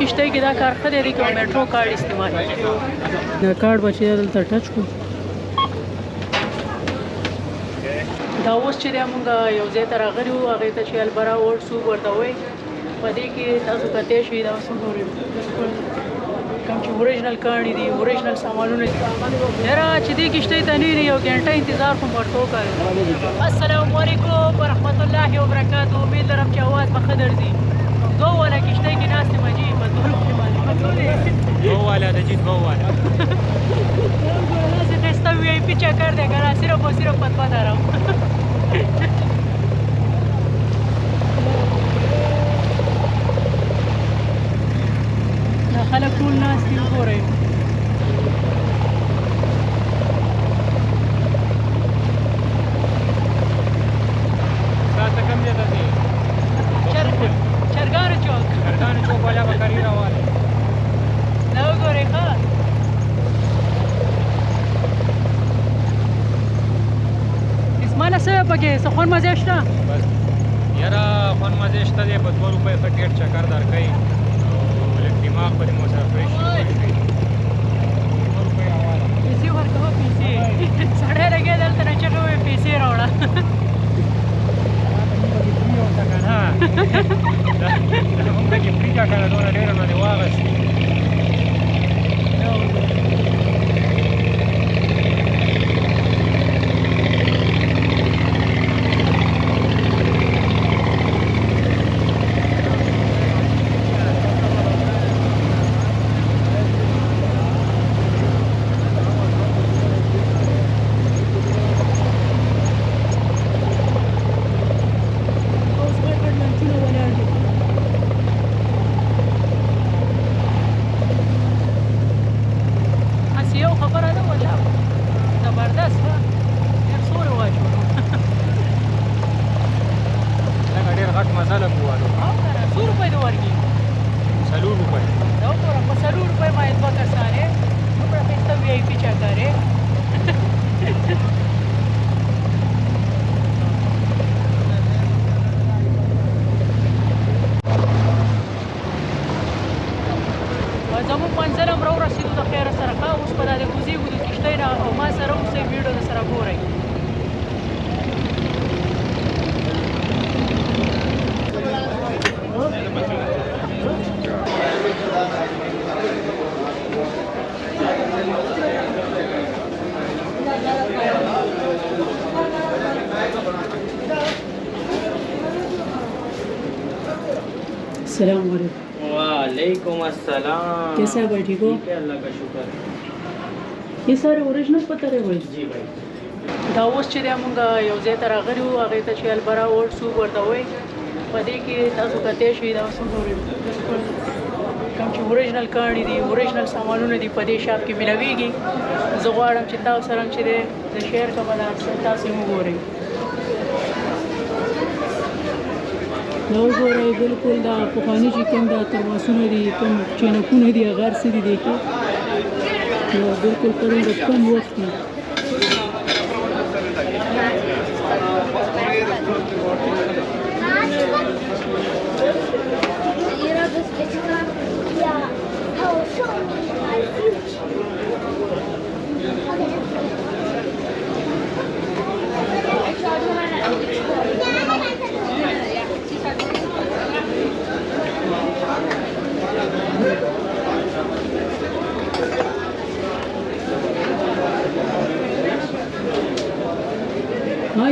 کشتۍ کې دا کار ښه دی که میټرو کارډ استعمال دا کارډ به چې دلته ټچ کړو دا اوس چې دی مونږ یو ځای ته راغلي وو هغې ته چې البرا ووډ سوپ ورته وایي په دې کې تاسو کتی شئ دا اوس وګورئ کوم چې اوریجنل کاڼي دي اوریجنل سامانونه دي یاره چې دې کشتۍ ته نه یو ګنټه انتظار خو مې ورته وکړ السلام علیکم ورحمت الله وبرکاتو امید لرم چې اواز به ښه درځي دو والا کشتۍ کې ناست یم حاجي په دو کې باندې دو والا د جیت دو والا داسې ښایسته وي آی پي چکر دی که نه صرف او صرف پتپه دارم خلک ټول ناست دي وګورئ تاسو کوم ځای ته ځئ؟ چرګانو چوک چرګانو چوک والا به کري راواله دا وګورئ ښه اسمانه څه پکې څه خوند مزې شته بس یاره خوند مزې شته دی په 2 روپۍ ښه ډېر چکر درکوي دماغ په دې مو سره فرېش شي پیسې ورکوه پیسې سړی لګیا دلته نه چغې ووایي پیسې راوړه زمونږ پکې فري ده که نه دونه ډېره نه دې واغستې زموږ منزل هم راورسېدو د خیره سره ښه اوس به دا د کوزېږو د کښتۍ نه او ما سره اوسئ ویډیو درسره ګورئ السلام علیکم वालेकुम अस्सलाम कैसे है भाई ठीक हो ठीक है अल्लाह का शुक्र ये सारे ओरिजिनल पत्थर है भाई जी भाई دا اوس چې دی مونږ یو ځای ته راغلي وو هغې ته چې البرا ووډ سوپ ورته وایي په دې کې تاسو کتی شئ دا اوس وګورئ کوم چې اوریجنل کاڼي دي اوریجنل سامانونه دي په دې شاپ کې ملویږي زه غواړم چې تاسو سره چې دی د شیر کومه ده تاسو یې وګورئ دا وګورئ بلکل دا پخواني چې کوم دا ترماسونه دي کوم چینکونه دي هغه هر څه دي دې کې نو بلکل پرې د کم وخت دي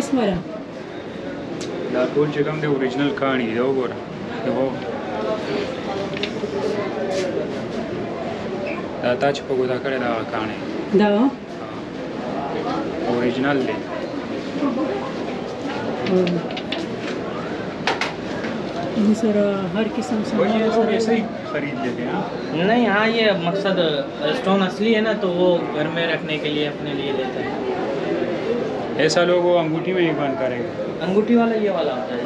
اسماعیل دا ټول چې کوم دی اوریجنل کاڼي دی وګوره دا تا چې په ګوته کړی دا هغه کاڼی دا اوریجنل دی सर हर किस्म से खरीद लेते हैं नहीं हाँ ये मकसद स्टोन असली है ना तो वो घर में रखने के लिए अपने लिए लेते हैं ऐसा लोग वो अंगूठी में ही बंद करेंगे अंगूठी वाला ये वाला होता है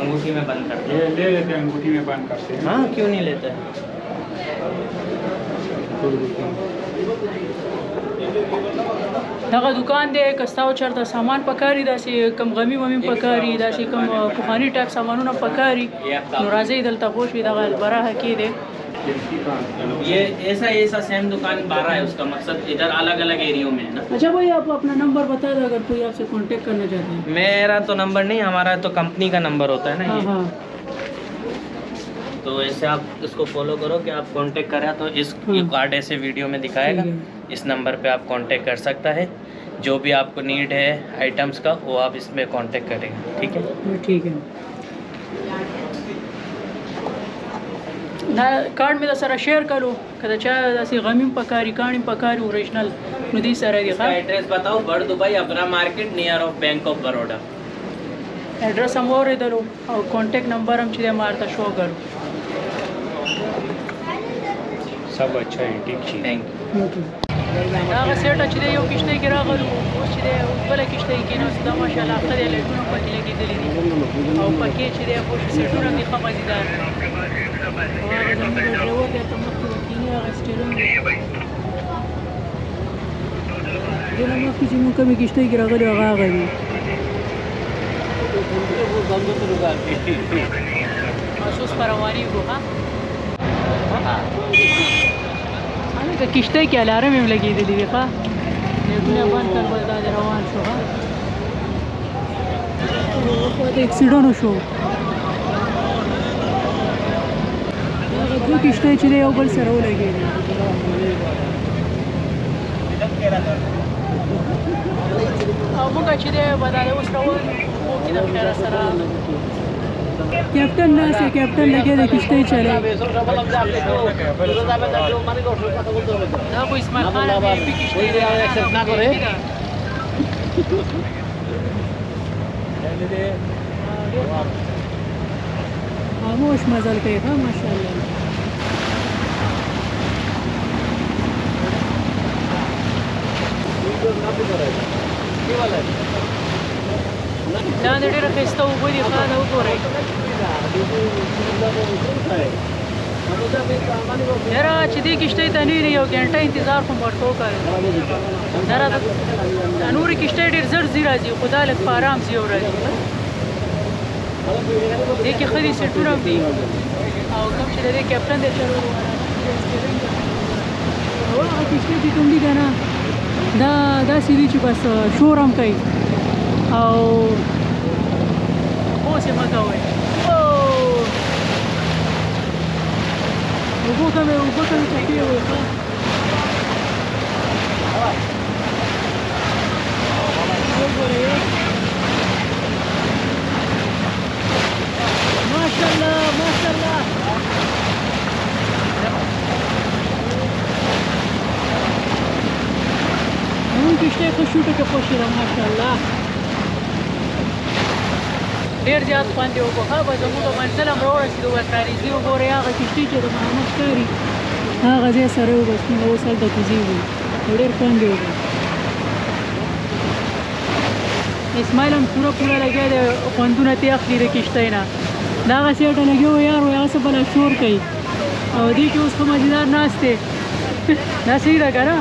अंगूठी में बंद करते ये ले लेते हैं अंगूठी में बंद करते हैं हाँ क्यों नहीं लेते हैं دغه دکان دی کستاو چرته سامان پکاري داسې کم غمی ومي پکاري داسې کم پخواني ټاپ سامانونه پکاري نو راځي دلته خوش وي دغه البراه کې دی ये ऐसा सेम दुकान 12 है, उसका मकसद इधर अलग अलग एरियो में है ना। अच्छा भाई, आप अपना नंबर बता दो अगर कोई आपसे कांटेक्ट करना चाहते हैं। मेरा तो नंबर नहीं, हमारा तो कंपनी का नंबर होता है ना हाँ ये। हाँ। तो ऐसे आप इसको फॉलो करो कि आप कांटेक्ट करें तो इस हाँ। ये कार्ड ऐसे वीडियो में दिखाएगा, ठीक इस नंबर पे आप कांटेक्ट कर सकता है। जो भी आपको नीड है आइटम्स का वो आप इसमें कांटेक्ट करेंगे, ठीक है। ठीक है ना। कार्ड में सर शेयर करो कदा चा ऐसे गमीम पकारी कानी पकारी ओरिजिनल नदी सर इसका एड्रेस बताओ। बड़ दुबई अबरा market near of bank of Baroda. Address हम और इधर और कांटेक्ट नंबर हम चीज़ें मारता शो करो। सब अच्छा है, ठीक चीज। Thank you. هغه سیټ چې دی یو کشته کې راغلو، اوس چې دی بل کشته کې نو دا ماشاءالله اخر یې لګونه پکې لګېدلې دي او پکې چې دی خو سیټونه دي خمازیدار. هغه زموږ ډرایور دی ته مخکې وکینی هغه سټیرینګ دغه مخکې چې موږ کومې کشته کې راغلو هغه دی. محسوس پروانی وو ها که کشته کې الارم هم لګېدلی دی ښه لیکونه بند کړ بس دا روان شو ها. خو د اکسیډنټ وشو. هغه دوه کشته چې دی یو بل سره ولګېدل. او موږ چې دی به دا اوس روان وو کې د خیره سره کیپټن ناسې کیپټن لګې د کشته چلے دا خو اسماعیل خان بي کشته دی ایکسپټ نه کوي. خاموش مزل کوي ها ماشاءالله. دا ډېر ښایسته اوبه دي ښه دا وګورئ. یاره چې دې کشتۍ ته نه یو ګنټه انتظار خو مو ورته وکړ. یاره دا نورې کشتۍ ډېر زر ځي راځي خو دا لږ په ارام ځي او راځي. دې کې ښه دي سیټونه هم دي او کوم چې د دې کیپټن دی هغه کشتۍ چې کوم دي که نه دا داسې دي چې بس شور هم کوي او اوس یې مه کوئ. اوبو ته مې چپې وې ښه. وګورئ ماشاءالله ماشاءالله. زموږ کشتۍ ښه شوټه کې خوښې ده ماشاءالله. ډېر زیات خوند یې وکړو ښه به زموږ منزل هم راورسېدو بس رانږدې وګورئ هغه کشتۍ چې د محمد ښکاري هغه ځای سره یو بس موږ اوس هلته کوزېږو نو ډېر خوند یې وکړو. اسماعیل هم پوره لګیا دی خوندونه ترې اخلي د کشتۍ نه. دا هغه سیټه لګیا و یار وایي هغه څه بله شور کوي او دې کې اوس ښه مزېدار ناست دی. دا صحیح ده که نه؟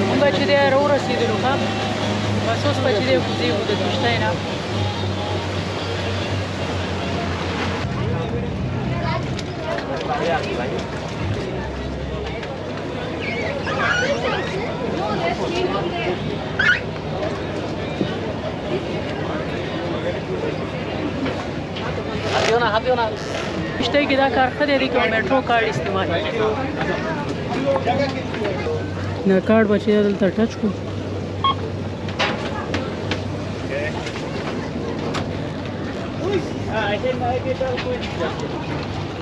مونږ چې دی راورسېدلو ښه بس اوس به چې دی کوزېږو د کشتۍ نه. کشتۍ کې دا کار ښه دی که میټرو کارډ استعمال کړي. دا کارډ به چې دی دلته ټچ کړو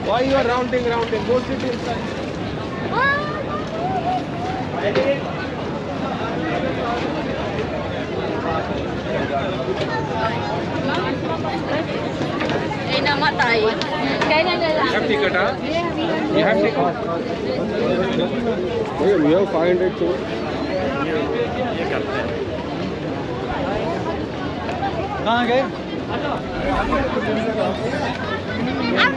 Why you are rounding? Go sit inside. Namatay. Kailan na lang? You have ticket, huh? You have ticket. We have 500 too. ये करते हैं. कहाँ गए? आप